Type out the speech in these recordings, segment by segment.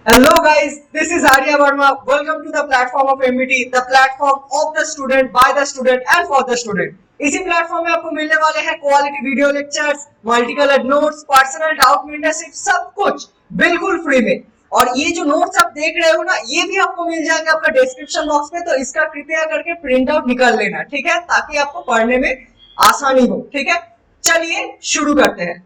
Hello guys, this is Arya Verma. Welcome to the platform of MBT, the platform of the student, by the student and for the student. इसी platform में आपको मिलने वाले हैं quality video lectures, multi colour notes, personal doubt mentorship, सब कुछ बिल्कुल free में। और ये जो नोट्स आप देख रहे हो ना, ये भी आपको मिल जाएंगे आपका डिस्क्रिप्शन बॉक्स में, तो इसका कृपया करके प्रिंट आउट निकाल लेना, ठीक है, ताकि आपको पढ़ने में आसानी हो। ठीक है, चलिए शुरू करते हैं।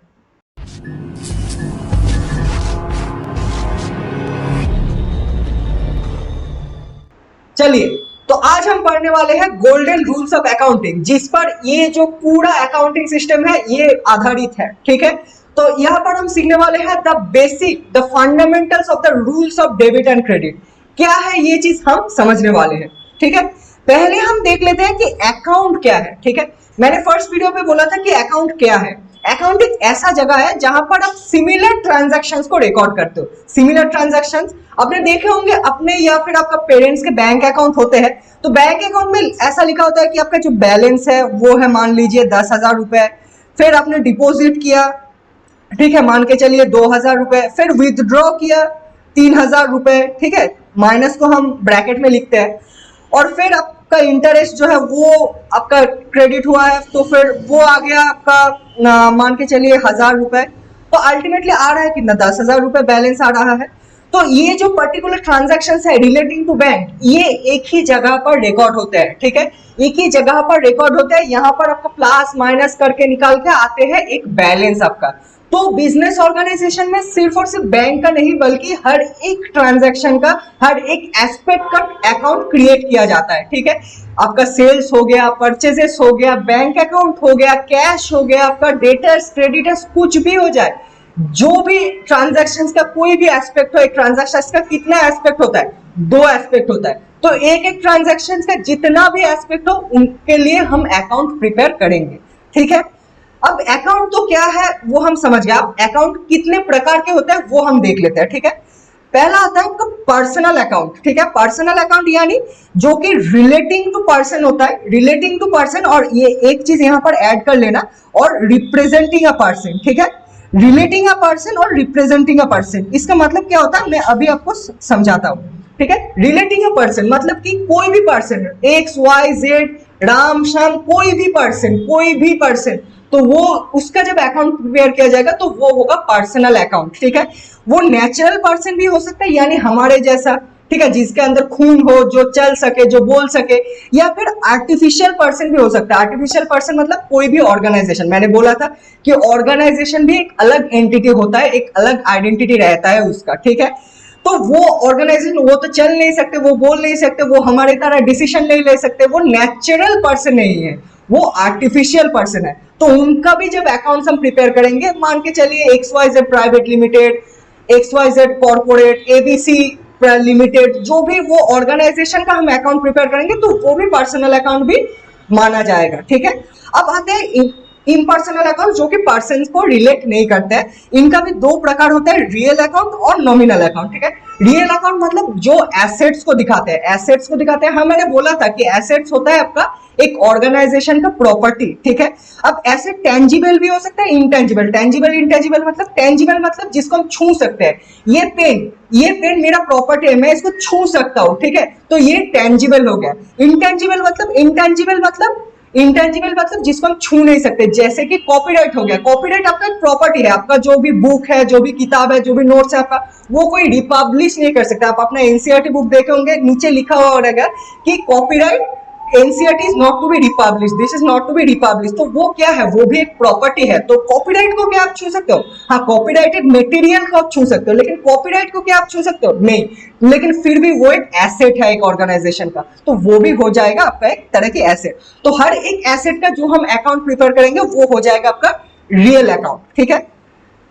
चलिए, तो आज हम पढ़ने वाले हैं गोल्डन रूल्स ऑफ अकाउंटिंग, जिस पर ये जो पूरा अकाउंटिंग सिस्टम है ये आधारित है। ठीक है, तो यहाँ पर हम सीखने वाले हैं the basic, the fundamentals of the rules of debit and credit. क्या है ये चीज हम समझने वाले हैं। ठीक है, पहले हम देख लेते हैं कि अकाउंट क्या है। ठीक है, मैंने फर्स्ट वीडियो पे बोला था कि अकाउंट क्या है। अकाउंट एक ऐसा जगह है जहां पर आप सिमिलर ट्रांजैक्शंस को रिकॉर्ड करते हो। सिमिलर ट्रांजैक्शंस आपने देखे होंगे अपने या फिर आपका पेरेंट्स के बैंक अकाउंट होते हैं, तो बैंक अकाउंट में ऐसा लिखा होता है कि आपका जो बैलेंस है वो है, मान लीजिए 10,000 रुपए, फिर आपने डिपॉजिट किया, ठीक है, मान के चलिए 2,000 रुपए, फिर विदड्रॉ किया 3,000 रुपए, ठीक है, माइनस को हम ब्रैकेट में लिखते हैं, और फिर आपका इंटरेस्ट जो है वो आपका क्रेडिट हुआ है, तो फिर वो आ गया आपका मान के चलिए 1,000 रुपए। तो अल्टीमेटली आ रहा है कितना, 10,000 रुपए बैलेंस आ रहा है। तो ये जो पर्टिकुलर ट्रांजैक्शंस है रिलेटिंग टू बैंक, ये एक ही जगह पर रिकॉर्ड होते हैं। ठीक है, एक ही जगह पर रिकॉर्ड होते हैं, यहाँ पर आपका प्लस माइनस करके निकाल के आते हैं एक बैलेंस आपका। तो बिजनेस ऑर्गेनाइजेशन में सिर्फ और सिर्फ बैंक का नहीं बल्कि हर एक ट्रांजैक्शन का, हर एक एस्पेक्ट का अकाउंट क्रिएट किया जाता है। ठीक है, आपका सेल्स हो गया, परचेजेस हो गया, बैंक अकाउंट हो गया, कैश हो गया, आपका डेटर्स क्रेडिटर्स, कुछ भी हो जाए, जो भी ट्रांजैक्शंस का कोई भी एस्पेक्ट हो। एक ट्रांजैक्शन का कितना एस्पेक्ट होता है, 2 एस्पेक्ट होता है। तो एक एक ट्रांजैक्शंस का जितना भी एस्पेक्ट हो उनके लिए हम अकाउंट प्रिपेयर करेंगे। ठीक है, अब अकाउंट तो क्या है वो हम समझ गए। अब अकाउंट कितने प्रकार के होते हैं वो हम देख लेते हैं। ठीक है, पहला आता है आपका पर्सनल अकाउंट। ठीक है, पर्सनल अकाउंट यानी जो कि रिलेटिंग टू पर्सन होता है, रिलेटिंग टू पर्सन, और ये एक चीज यहां पर ऐड कर लेना, और रिप्रेजेंटिंग अ पर्सन। ठीक है, रिलेटिंग अ पर्सन और रिप्रेजेंटिंग अ पर्सन, इसका मतलब क्या होता है मैं अभी आपको समझाता हूं। ठीक है, रिलेटिंग अ पर्सन मतलब कि कोई भी person, X Y Z, Ram Shyam, कोई भी पर्सन, कोई भी पर्सन, तो वो उसका जब अकाउंट प्रिपेयर किया जाएगा तो वो होगा पर्सनल अकाउंट। ठीक है, वो नेचुरल पर्सन भी हो सकता है, यानी हमारे जैसा, ठीक है, जिसके अंदर खून हो, जो चल सके, जो बोल सके, या फिर आर्टिफिशियल पर्सन भी हो सकता है। आर्टिफिशियल पर्सन मतलब कोई भी ऑर्गेनाइजेशन, मैंने बोला था कि ऑर्गेनाइजेशन भी एक अलग एंटिटी होता है, एक अलग आइडेंटिटी रहता है उसका। ठीक है, तो वो ऑर्गेनाइजेशन, वो तो चल नहीं सकते, वो बोल नहीं सकते, वो हमारे तरह डिसीजन नहीं ले सकते, वो नेचुरल पर्सन नहीं है, वो आर्टिफिशियल पर्सन है। तो उनका भी जब अकाउंट्स हम प्रिपेयर करेंगे, मान के चलिए XYZ private limited, XYZ corporate, ABC limited, जो भी वो ऑर्गेनाइजेशन का हम अकाउंट प्रिपेयर करेंगे तो वो भी पर्सनल अकाउंट भी माना जाएगा। ठीक है, अब आते हैं इम्पर्सनल अकाउंट, जो कि पर्सन को रिलेट नहीं करते हैं। इनका भी 2 प्रकार होता है, रियल अकाउंट और नॉमिनल अकाउंट। ठीक है, रियल अकाउंट मतलब जो एसेट्स को दिखाते हैं, एसेट्स को दिखाते हैं। हाँ, मैंने बोला था कि एसेट्स होता है आपका एक ऑर्गेनाइजेशन का प्रॉपर्टी। ठीक है, अब एसेट टेंजिबल भी हो सकता है, इंटेंजिबल। टेंजिबल इंटेंजिबल मतलब, टेंजिबल मतलब जिसको हम छू सकते हैं, ये पेन मेरा प्रॉपर्टी है, मैं इसको छू सकता हूं। ठीक है, तो ये टेंजिबल हो गया। इंटेंजिबल मतलब जिसको हम छू नहीं सकते, जैसे कि कॉपीराइट हो गया। कॉपीराइट आपका एक प्रॉपर्टी है, आपका जो भी बुक है, जो भी किताब है, जो भी नोट्स है आपका, वो कोई रिपब्लिश नहीं कर सकता। आप अपना एनसीईआरटी बुक देखे होंगे, नीचे लिखा हुआ रहेगा कि copyright NCERT is not to be republish, this is not to be republish. तो वो क्या है, वो भी एक प्रॉपर्टी है। तो कॉपीराइट को क्या आप छू सकते हो? हाँ, कॉपीराइटेड मटेरियल को आप छू सकते हो, लेकिन कॉपीराइट को क्या आप छू सकते हो? नहीं। लेकिन फिर भी वो एक एसेट है एक ऑर्गेनाइजेशन का, तो वो भी हो जाएगा आपका एक तरह की एसेट। तो हर एक एसेट का जो हम अकाउंट प्रिपेयर करेंगे वो हो जाएगा आपका रियल अकाउंट। ठीक है,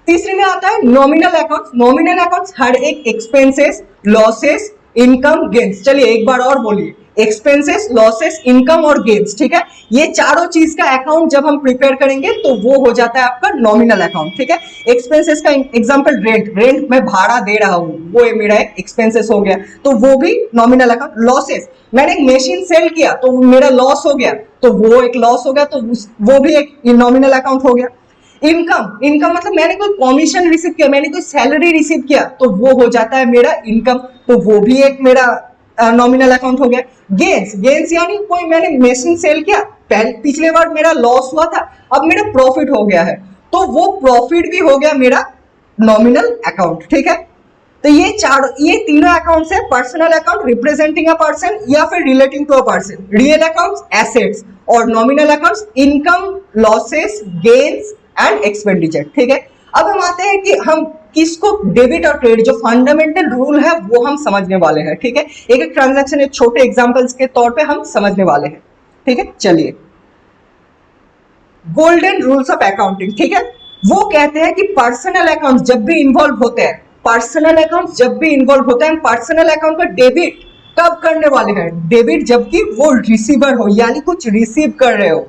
तीसरे में आता है नॉमिनल अकाउंट। नॉमिनल अकाउंट्स हर एक एक्सपेंसेस, लॉसेस, इनकम, गेन्स। चलिए एक बार और बोलिए, एक्सपेंसेस, लॉसेस, इनकम और गेन्स। ठीक है, ये चारों चीज का अकाउंट जब हम प्रिपेयर करेंगे तो वो हो जाता है आपका नॉमिनल अकाउंट। ठीक है, एक्सपेंसेस का एग्जांपल रेंट मैं भाड़ा दे रहा हूं, वो मेरा एक एक्सपेंसेस हो गया, तो वो भी नॉमिनल अकाउंट। लॉसेस, मैंने एक मशीन सेल किया तो मेरा लॉस हो गया, तो वो एक लॉस हो गया, तो वो भी एक नॉमिनल अकाउंट हो गया। इनकम, इनकम मतलब मैंने कोई कमीशन रिसीव किया, मैंने कोई सैलरी रिसीव किया, तो वो हो जाता है मेरा इनकम, तो वो भी एक मेरा नॉमिनल अकाउंट हो गया। गेन्स, गेन्स यानी कोई मैंने मशीन सेल किया, पिछले बार मेरा लॉस हुआ था, अब मेरा प्रॉफिट हो गया है, तो वो प्रॉफिट भी हो गया मेरा नॉमिनल अकाउंट, ठीक है। तो ये तीनों अकाउंट्स है, personal account representing a person या फिर relating to a person, real accounts assets, और nominal accounts income, losses, gains and expenditure, ठीक है। अब हम आते हैं कि हम किसको डेबिट और क्रेडिट, जो फंडामेंटल रूल है वो हम समझने वाले हैं, ठीक है। एक एक ट्रांजैक्शन एक छोटे एग्जांपल्स के तौर पे हम समझने वाले हैं, ठीक है। चलिए, गोल्डन रूल्स ऑफ अकाउंटिंग, ठीक है। वो कहते हैं कि पर्सनल अकाउंट जब भी इन्वॉल्व होते हैं, पर्सनल अकाउंट जब भी इन्वॉल्व होते हैं, पर्सनल अकाउंट का डेबिट कब करने वाले हैं? डेबिट जबकि वो रिसीवर हो, यानी कुछ रिसीव कर रहे हो।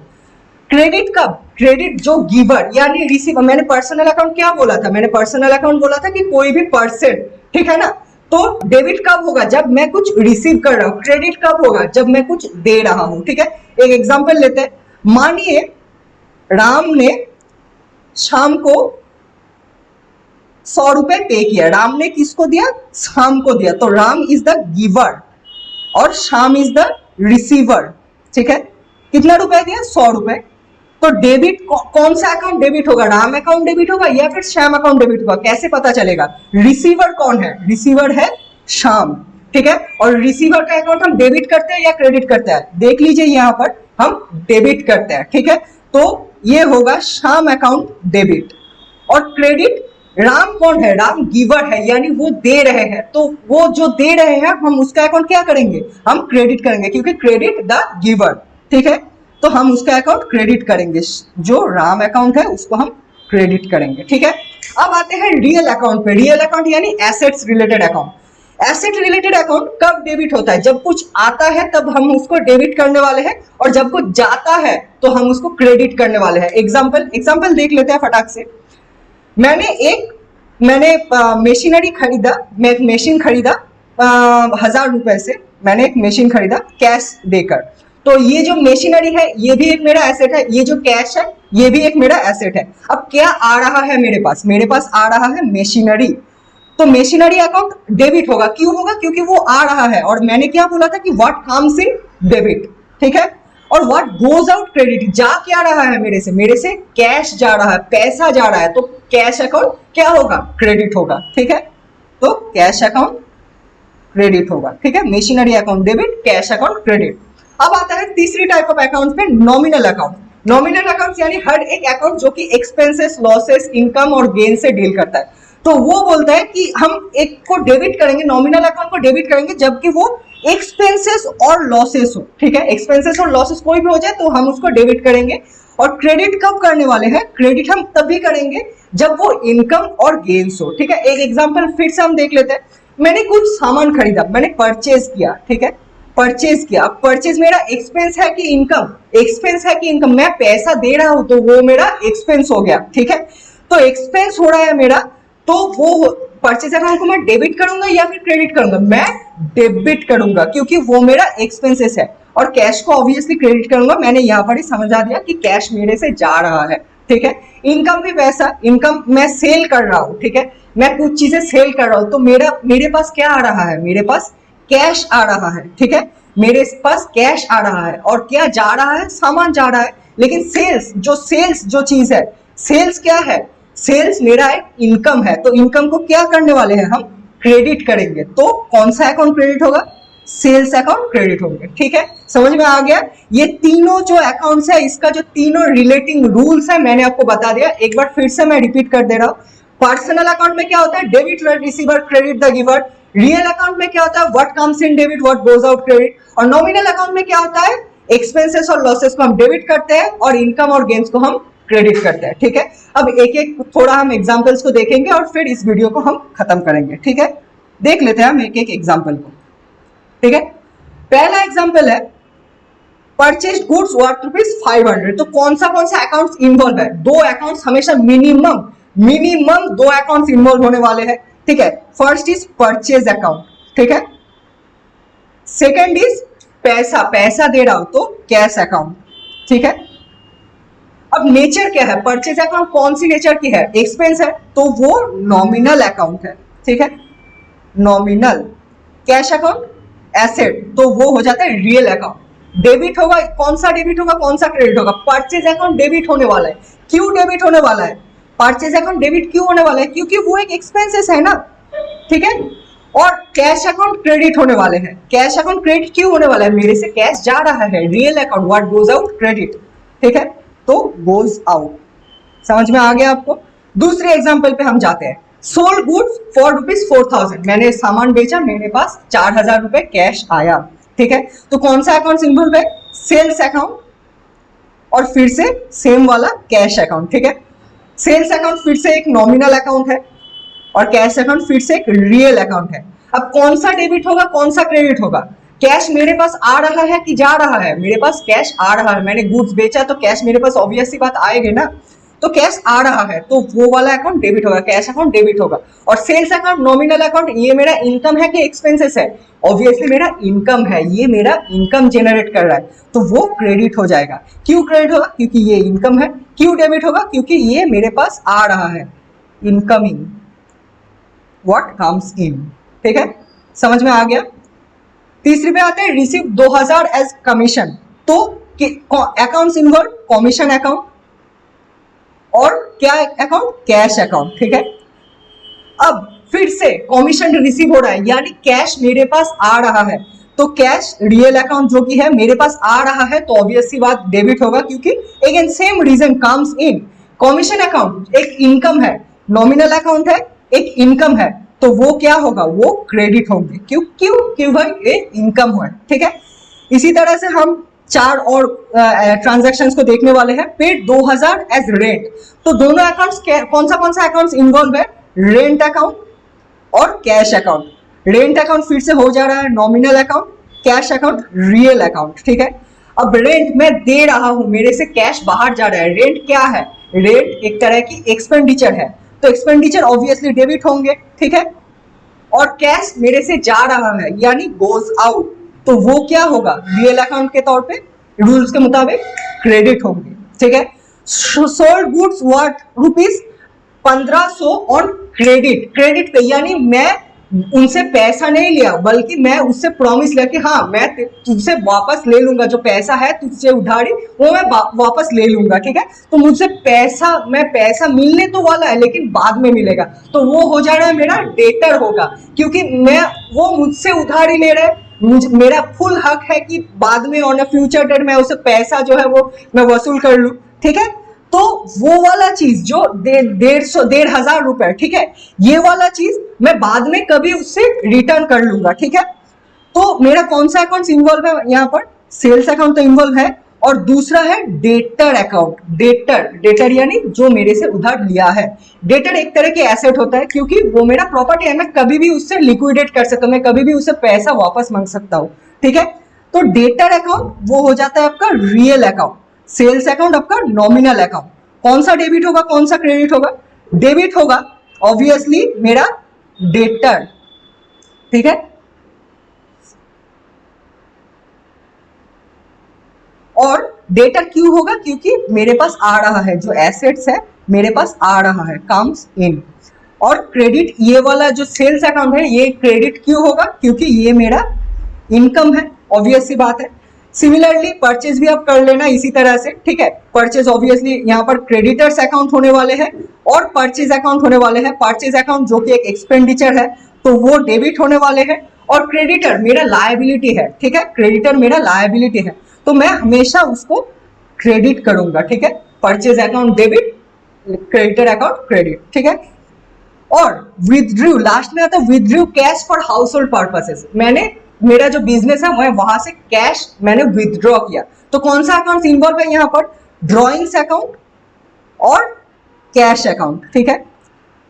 क्रेडिट कब? क्रेडिट जो गिवर यानी रिसीवर। मैंने पर्सनल अकाउंट क्या बोला था? मैंने पर्सनल अकाउंट बोला था कि कोई भी पर्सन, ठीक है ना। तो डेबिट कब होगा? जब मैं कुछ रिसीव कर रहा हूं। क्रेडिट कब होगा? जब मैं कुछ दे रहा हूं, ठीक है। एक एग्जांपल लेते हैं, मानिए राम ने शाम को 100 रुपए पे किया। राम ने किसको दिया? शाम को दिया। तो राम इज द गिवर और शाम इज द रिसीवर, ठीक है। कितना रुपए दिया? 100 रुपए। तो डेबिट कौन सा अकाउंट डेबिट होगा? राम अकाउंट डेबिट होगा या फिर श्याम अकाउंट डेबिट होगा? कैसे पता चलेगा? रिसीवर कौन है? रिसीवर है श्याम, ठीक है। और रिसीवर का अकाउंट हम डेबिट करते हैं या क्रेडिट करते हैं? देख लीजिए, यहां पर हम डेबिट करते हैं, ठीक है। तो ये होगा श्याम अकाउंट डेबिट। और क्रेडिट, राम कौन है? राम गिवर है, यानी वो दे रहे हैं, तो वो जो दे रहे हैं हम उसका अकाउंट क्या करेंगे? हम क्रेडिट करेंगे, क्योंकि क्रेडिट द गिवर, ठीक है। तो हम उसका अकाउंट क्रेडिट करेंगे, जो राम अकाउंट है उसको हम क्रेडिट करेंगे, ठीक है। अब आते हैं रियल अकाउंट पे। रियल अकाउंट यानी assets related account. Asset related account कब डेबिट होता है? जब कुछ आता है तब हम उसको डेबिट करने वाले हैं, और जब कुछ जाता है तो हम उसको क्रेडिट करने वाले हैं। एग्जाम्पल देख लेते हैं फटाक से। मैंने मशीनरी खरीदा, मैं एक मशीन खरीदा 1000 रुपए से, मैंने एक मशीन खरीदा कैश देकर। तो ये जो मशीनरी है ये भी एक मेरा एसेट है, ये जो कैश है ये भी एक मेरा एसेट है। अब क्या आ रहा है मेरे पास? मेरे पास आ रहा है मशीनरी, तो मशीनरी अकाउंट डेबिट होगा। क्यों होगा? क्योंकि वो आ रहा है, और मैंने क्या बोला था कि व्हाट कम्स इन डेबिट, ठीक है। और व्हाट गोज आउट क्रेडिट, जा क्या रहा है मेरे से? मेरे से कैश जा रहा है, पैसा जा रहा है, तो कैश अकाउंट क्या होगा? क्रेडिट होगा, ठीक है। तो कैश अकाउंट क्रेडिट होगा, ठीक है। Machinery account debit, cash account credit. अब आता है तीसरी टाइप ऑफ अकाउंट पे, नॉमिनल अकाउंट। नॉमिनल अकाउंट यानी हर एक अकाउंट जो कि एक्सपेंसेस, लॉसेस, इनकम और गेन से डील करता है। तो वो बोलता है कि हम एक को डेबिट करेंगे, नॉमिनल अकाउंट को डेबिट करेंगे जबकि वो एक्सपेंसेस और लॉसेस हो, ठीक है। एक्सपेंसेस और लॉसेस कोई भी हो जाए तो हम उसको डेबिट करेंगे। और क्रेडिट कब करने वाले हैं? क्रेडिट हम तभी करेंगे जब वो इनकम और गेन्स हो, ठीक है। एक एग्जांपल फिर से हम देख लेते हैं। मैंने कुछ सामान खरीदा, मैंने परचेज किया, ठीक है। परचेज किया, परचेज मेरा एक्सपेंस है कि इनकम? एक्सपेंस है कि इनकम? मैं पैसा दे रहा हूं तो वो मेरा एक्सपेंस हो गया, ठीक है। तो एक्सपेंस हो रहा है मेरा, तो वो परचेज अकाउंट को मैं डेबिट करूंगा या फिर क्रेडिट करूंगा? मैं डेबिट करूंगा, क्योंकि वो मेरा एक्सपेंसेस है। और कैश को ऑब्वियसली क्रेडिट करूंगा। मैंने यहां पर ही समझा दिया कि कैश मेरे से जा रहा है, ठीक है। इनकम भी वैसा, इनकम मैं सेल कर रहा हूं, ठीक है। मैं कुछ चीजें सेल कर रहा हूं, तो मेरे पास क्या आ रहा है? मेरे पास कैश आ रहा है, ठीक है। मेरे पास कैश आ रहा है, और क्या जा रहा है? सामान जा रहा है। लेकिन सेल्स जो चीज है, सेल्स क्या है? सेल्स मेरा एक इनकम है, तो इनकम को क्या करने वाले हैं? हम क्रेडिट करेंगे। तो कौन सा अकाउंट क्रेडिट होगा? सेल्स अकाउंट क्रेडिट होंगे, ठीक है। समझ में आ गया? ये तीनों जो अकाउंट्स है, इसका जो तीनों रिलेटिंग रूल्स है मैंने आपको बता दिया। एक बार फिर से मैं रिपीट कर दे रहा हूं। पर्सनल अकाउंट में क्या होता है? Debit receiver, credit the giver. Real account में क्या होता है? What comes in debit, what goes out credit. और नॉमिनल अकाउंट में क्या होता है? एक्सपेंसेस और लॉसेस को हम डेबिट करते हैं और इनकम और गेन्स को हम क्रेडिट करते हैं, ठीक है। अब एक एक थोड़ा हम एग्जांपल्स को देखेंगे और फिर इस वीडियो को हम खत्म करेंगे, ठीक है। देख लेते हैं हम एक एक एग्जांपल को, ठीक है। पहला एग्जांपल है परचेज गुड्स वर्थ ₹500। तो कौन सा अकाउंट्स इन्वॉल्व है? दो अकाउंट्स हमेशा मिनिमम दो अकाउंट्स इन्वॉल्व होने वाले हैं, ठीक है। फर्स्ट इज परचेज अकाउंट, ठीक है। सेकेंड इज पैसा दे रहा हूं तो कैश अकाउंट, ठीक है। अब नेचर क्या है, परचेज अकाउंट कौन सी नेचर की है, एक्सपेंस है, तो वो नॉमिनल अकाउंट है, ठीक है, नॉमिनल। कैश अकाउंट एसेट, तो वो हो जाता है रियल अकाउंट। डेबिट होगा, कौन सा डेबिट होगा, कौन सा क्रेडिट होगा, परचेज अकाउंट डेबिट होने वाला है। क्यों डेबिट होने वाला है, परचेज अकाउंट डेबिट क्यों होने वाला है, क्योंकि वो एक एक्सपेंसेस है ना, ठीक है। और कैश अकाउंट क्रेडिट होने वाले हैं। कैश अकाउंट क्रेडिट क्यों होने वाला है, मेरे से कैश जा रहा है, real account what goes out credit, ठीक है, तो गोज आउट। समझ में आ गया आपको। दूसरे एग्जांपल पे हम जाते हैं। सोल्ड गुड्स फॉर ₹4,000, मैंने सामान बेचा, मेरे पास 4,000 रुपए कैश आया, ठीक है। तो कौन सा अकाउंट इन्वॉल्व है, सेल्स अकाउंट और फिर से सेम वाला कैश अकाउंट, ठीक है। सेल्स अकाउंट फिर से एक नॉमिनल अकाउंट है और कैश अकाउंट फिर से एक रियल अकाउंट है। अब कौन सा डेबिट होगा, कौन सा क्रेडिट होगा, कैश मेरे पास आ रहा है कि जा रहा है, मेरे पास कैश आ रहा है, मैंने गुड्स बेचा तो कैश मेरे पास ऑब्वियस सी बात आएगी ना, तो कैश आ रहा है तो वो वाला अकाउंट डेबिट होगा, कैश अकाउंट डेबिट होगा। और सेल्स अकाउंट नॉमिनल अकाउंट, ये मेरा इनकम है कि एक्सपेंसेस है, ऑब्वियसली मेरा इनकम है, ये मेरा इनकम जनरेट कर रहा है, तो वो क्रेडिट हो जाएगा। क्यों क्रेडिट होगा, क्योंकि ये इनकम है। क्यों डेबिट होगा, क्योंकि ये मेरे पास आ रहा है, इनकमिंग व्हाट कम्स इन, ठीक है, समझ में आ गया। तीसरे पे आते हैं रिसीव 2000 एज कमीशन, तो अकाउंट्स इन्वॉल्व कमीशन अकाउंट और क्या अकाउंट, कैश अकाउंट, ठीक है। अब फिर से कमीशन रिसीव हो रहा है, यानी कैश मेरे पास आ रहा है, तो कैश रियल अकाउंट जो कि है मेरे पास आ रहा है, तो ऑब्वियस सी बात डेबिट होगा, क्योंकि again same reason comes in. Commission account एक इनकम है, नॉमिनल अकाउंट है, एक इनकम है, तो वो क्या होगा, वो क्रेडिट होंगे। क्यों क्यों क्यों भाई, ये इनकम है, ठीक है। इसी तरह से हम चार और ट्रांजैक्शंस को देखने वाले हैं। पेड 2000 एज रेंट, तो दोनों अकाउंट्स कौन सा अकाउंट्स इन्वॉल्व है, रेंट अकाउंट और कैश अकाउंट। रेंट अकाउंट फिर से हो जा रहा है nominal account, cash account real account, ठीक है। अब रेंट मैं दे रहा हूं, मेरे से कैश बाहर जा रहा है, रेंट क्या है, रेंट एक तरह की एक्सपेंडिचर है, तो एक्सपेंडिचर ऑब्वियसली डेबिट होंगे, ठीक है। और कैश मेरे से जा रहा है यानी गोज आउट, तो वो क्या होगा, रियल अकाउंट के तौर पे रूल्स के मुताबिक क्रेडिट होंगे, ठीक है। Sold goods what ₹1500 on credit, credit पे, यानी मैं उनसे पैसा नहीं लिया, बल्कि मैं उससे प्रॉमिस लिया कि हाँ मैं तुझसे वापस ले लूंगा, जो पैसा है तुझसे उधारी वो मैं वापस ले लूंगा, ठीक है। तो मुझसे पैसा मिलने तो वाला है लेकिन बाद में मिलेगा, तो वो हो जा रहा है मेरा डेटर होगा, क्योंकि वो मुझसे उधारी ले रहा है, मेरा फुल हक है कि बाद में ऑन अ फ्यूचर डेट मैं उसे पैसा जो है वो मैं वसूल कर लूं, ठीक है। तो वो वाला चीज जो 1,500 रुपए, ठीक है, ये वाला चीज मैं बाद में कभी उससे रिटर्न कर लूंगा, ठीक है। तो मेरा कौन सा अकाउंट इन्वॉल्व है यहाँ पर, सेल्स अकाउंट तो इन्वॉल्व है, और दूसरा है डेटर अकाउंट। डेटर यानी जो मेरे से उधार लिया है। डेटर एक तरह की एसेट होता है, क्योंकि वो मेरा प्रॉपर्टी है, मैं कभी भी उससे लिक्विडेट कर सकता हूँ, मैं कभी भी उससे पैसा वापस मांग सकता हूँ, ठीक है। तो डेटर अकाउंट वो हो जाता है आपका रियल अकाउंट, सेल्स अकाउंट आपका नॉमिनल अकाउंट। कौन सा डेबिट होगा, कौन सा क्रेडिट होगा, डेबिट होगा ऑब्वियसली मेरा डेटर, ठीक है। और डेटर क्यों होगा, क्योंकि मेरे पास आ रहा है, जो एसेट्स है मेरे पास आ रहा है, कम्स इन। और क्रेडिट ये वाला जो सेल्स अकाउंट है ये क्रेडिट क्यों होगा, क्योंकि ये मेरा इनकम है, ऑब्वियस सी बात है। सिमिलरली परचेज भी आप कर लेना इसी तरह से, ठीक है। परचेज ऑब्वियसली यहाँ पर क्रेडिटर्स अकाउंट होने वाले हैं और परचेज अकाउंट होने वाले हैं। परचेज अकाउंट जो कि एक एक्सपेंडिचर है तो वो डेबिट होने वाले हैं, और क्रेडिटर मेरा लायबिलिटी है, ठीक है, क्रेडिटर मेरा लायबिलिटी है, तो मैं हमेशा उसको क्रेडिट करूंगा, ठीक है। Purchase account debit, creditor account credit, ठीक है। और विथड्रू, लास्ट में आता है withdrew cash for house hold purposes, मैंने मेरा जो बिजनेस है मैं वहां से कैश मैंने विथड्रॉ किया, तो कौन सा अकाउंट इन्वॉल्व है यहाँ पर, ड्रॉइंग्स अकाउंट और कैश अकाउंट, ठीक है।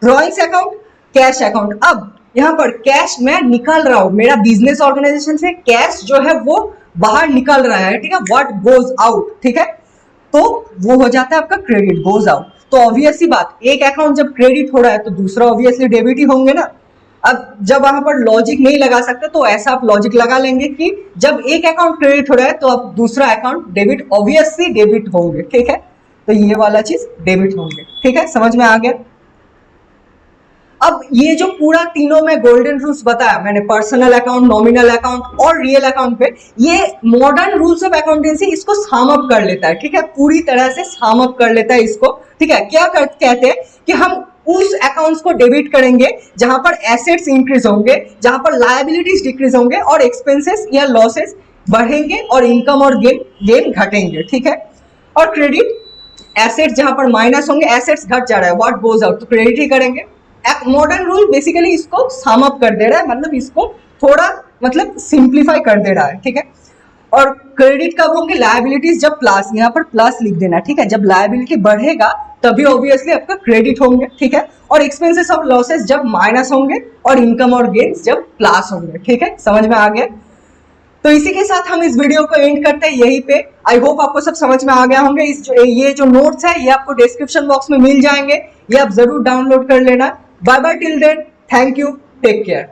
Drawings account, cash account. अब यहाँ पर कैश मैं निकाल रहा हूं, मेरा बिजनेस ऑर्गेनाइजेशन से कैश जो है वो बाहर निकल रहा है, ठीक है, व्हाट गोज आउट, ठीक है, तो वो हो जाता है आपका क्रेडिट, गोज आउट। तो ऑब्वियसली बात, एक अकाउंट जब क्रेडिट हो रहा है तो दूसरा ऑब्वियसली डेबिट ही होंगे ना। अब जब वहां पर लॉजिक नहीं लगा सकते तो ऐसा आप लॉजिक लगा लेंगे कि जब एक अकाउंट क्रेडिट हो रहा है तो अब दूसरा अकाउंट डेबिट, ऑब्वियसली डेबिट होंगे, ठीक है। तो ये वाला चीज डेबिट होंगे। ठीक है, समझ में आ गया। अब ये जो पूरा तीनों में गोल्डन रूल्स बताया मैंने, पर्सनल अकाउंट, नॉमिनल अकाउंट और रियल अकाउंट पे, ये मॉडर्न रूल्स ऑफ अकाउंटेंसी इसको सम अप कर लेता है। ठीक है, पूरी तरह से सम अप कर लेता है इसको। ठीक है, क्या कहते हैं कि हम उस अकाउंट्स को डेबिट करेंगे जहां पर एसेट्स इंक्रीज होंगे, जहां पर लायबिलिटीज डिक्रीज होंगे और एक्सपेंसेस या लॉसेस बढ़ेंगे और इनकम और गेन घटेंगे। ठीक है, और क्रेडिट एसेट्स जहां पर माइनस होंगे, एसेट्स घट जा रहा है, व्हाट गोज आउट, तो क्रेडिट ही करेंगे। मॉडर्न रूल बेसिकली इसको सम अप कर दे रहा है, मतलब इसको थोड़ा मतलब सिंप्लीफाई कर दे रहा है। ठीक है, और क्रेडिट कब होंगे, लायबिलिटीज जब प्लस, यहाँ पर प्लस लिख देना। ठीक है, जब लायबिलिटी बढ़ेगा तभी ऑब्वियसली आपका क्रेडिट होंगे। ठीक है, और एक्सपेंसेस और लॉसेस जब माइनस होंगे और इनकम और गेन्स जब प्लस होंगे। ठीक है, समझ में आ गया। तो इसी के साथ हम इस वीडियो को एंड करते हैं यहीं पे। आई होप आपको सब समझ में आ गया होंगे। ये जो नोट्स है ये आपको डिस्क्रिप्शन बॉक्स में मिल जाएंगे, ये आप जरूर डाउनलोड कर लेना। Bye bye till then, thank you, take care.